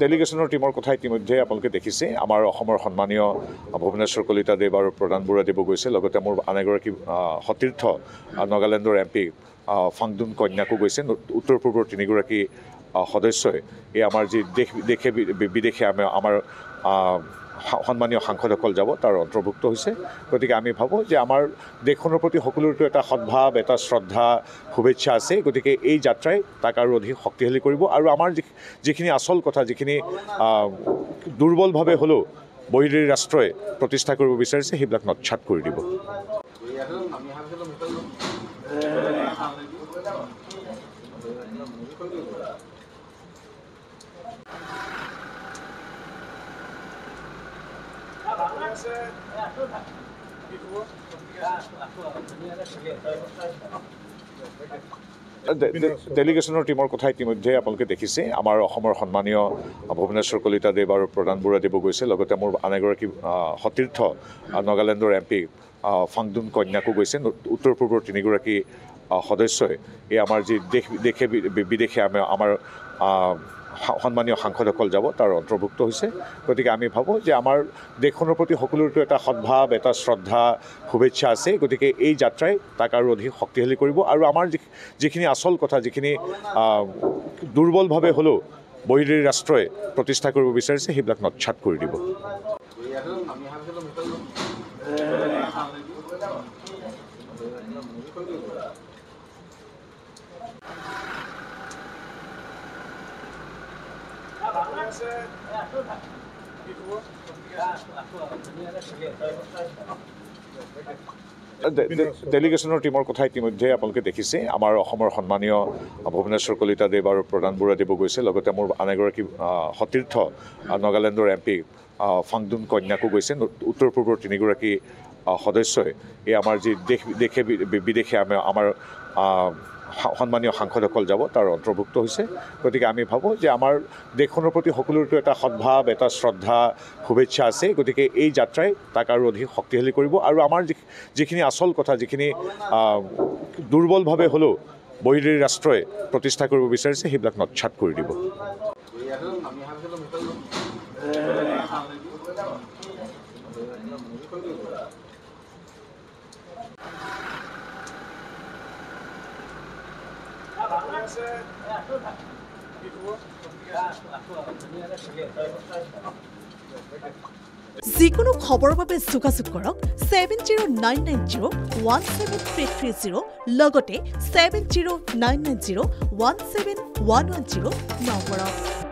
ডেলিগেশ্যনৰ টিমৰ কথা ইতিমধ্যে আপোনালোকে দেখিছে আমাৰ অসমৰ সন্মানীয় ভুৱনেশ্বৰ কলিতা দেৱ আৰু প্ৰধান বৰুৱাদেৱো গৈছে লগতে মোৰ আন এগৰাকী সতীৰ্থ নাগালেণ্ডৰ MP ফাংডুন কন্যাকো গৈছে উত্তৰ পূৰ্বৰ তিনিগৰাকী সদস্যই এই আমাৰ যি দেশে বিদেশে আমাৰ সন্মানীয় সাংসদসকল যাব তাৰ অন্তৰ্ভুক্ত হৈছে গতিকে আমি ভাবোঁ যে আমাৰ দেশখনৰ প্ৰতি সকলোৰে এটা সদ্ভাৱ এটা শ্ৰদ্ধা শুভেচ্ছা আছে গতিকে এই যাত্ৰাই তাক আৰু অধিক শক্তিশালী কৰিব আৰু আমাৰ যিখিনি আচল কথা যিখিনি দুৰ্বলভাৱে হ'লেও বহিৰাগত ৰাষ্ট্ৰই প্ৰতিষ্ঠা কৰিব বিচাৰিছে সেইবিলাক নৎখাত কৰি দিব ডেলিগেশ্যনৰ টিমৰ কথা ইতিমধ্যে আপোনালোকে দেখিছে আমাৰ অসমৰ সন্মানীয় ভুৱনেশ্বৰ কলিতা দেৱ আৰু প্ৰধান বৰুৱাদেৱো গৈছে লগতে মোৰ আন এগৰাকী সতীৰ্থ নাগালেণ্ডৰ MP ফাংডুন কন্যাকো গৈছে উত্তৰ পূৰ্বৰ তিনিগৰাকী সদস্যই এই আমাৰ যি দেশে বিদেশে আমাৰ সন্মানীয় সাংসদসকল যাব তাৰ অন্তৰ্ভুক্ত হৈছে গতিকে আমি ভাবোঁ যে আমাৰ দেশখনৰ প্ৰতি সকলোৰে এটা সদ্ভাৱ এটা শ্ৰদ্ধা শুভেচ্ছা আছে গতিকে এই যাত্ৰাই তাক আৰু অধিক শক্তিশালী কৰিব আৰু আমাৰ যিখিনি আচল কথা যিখিনি দুৰ্বলভাৱে হ'লেও বহিৰাগত ৰাষ্ট্ৰই প্ৰতিষ্ঠা কৰিব বিচাৰিছে সেইবিলাক নৎখাত কৰি দিব ডেলিগেশ্যনৰ টিমৰ কথা ইতিমধ্যে আপোনালোকে দেখিছে আমাৰ অসমৰ সন্মানীয় ভুৱনেশ্বৰ কলিতা দেৱ আৰু প্ৰধান বৰুৱাদেৱো গৈছে লগতে মোৰ আন এগৰাকী সতীৰ্থ নাগালেণ্ডৰ MP ফাংডুন কন্যাকো গৈছে উত্তৰ পূৰ্বৰ তিনিগৰাকী সদস্যই এই আমাৰ যি দেশে বিদেশে আমাৰ সন্মানীয় সাংসদসকল যাব তাৰ অন্তৰ্ভুক্ত হৈছে গতিকে আমি ভাবোঁ যে আমাৰ দেশখনৰ প্ৰতি সকলোৰে এটা সদ্ভাৱ এটা শ্ৰদ্ধা শুভেচ্ছা আছে গতিকে এই যাত্ৰাই তাক আৰু অধিক শক্তিশালী কৰিব আৰু আমাৰ যিখিনি আচল কথা যিখিনি দুৰ্বলভাৱে হ'লেও বহিৰাগত ৰাষ্ট্ৰই প্ৰতিষ্ঠা কৰিব বিচাৰিছে সেইবিলাক নৎখাত কৰি দিব যিকোনো খবৰৰ বাবে যোগাযোগ কৰক 7099017330 লগতে 7099017110 নম্বৰত।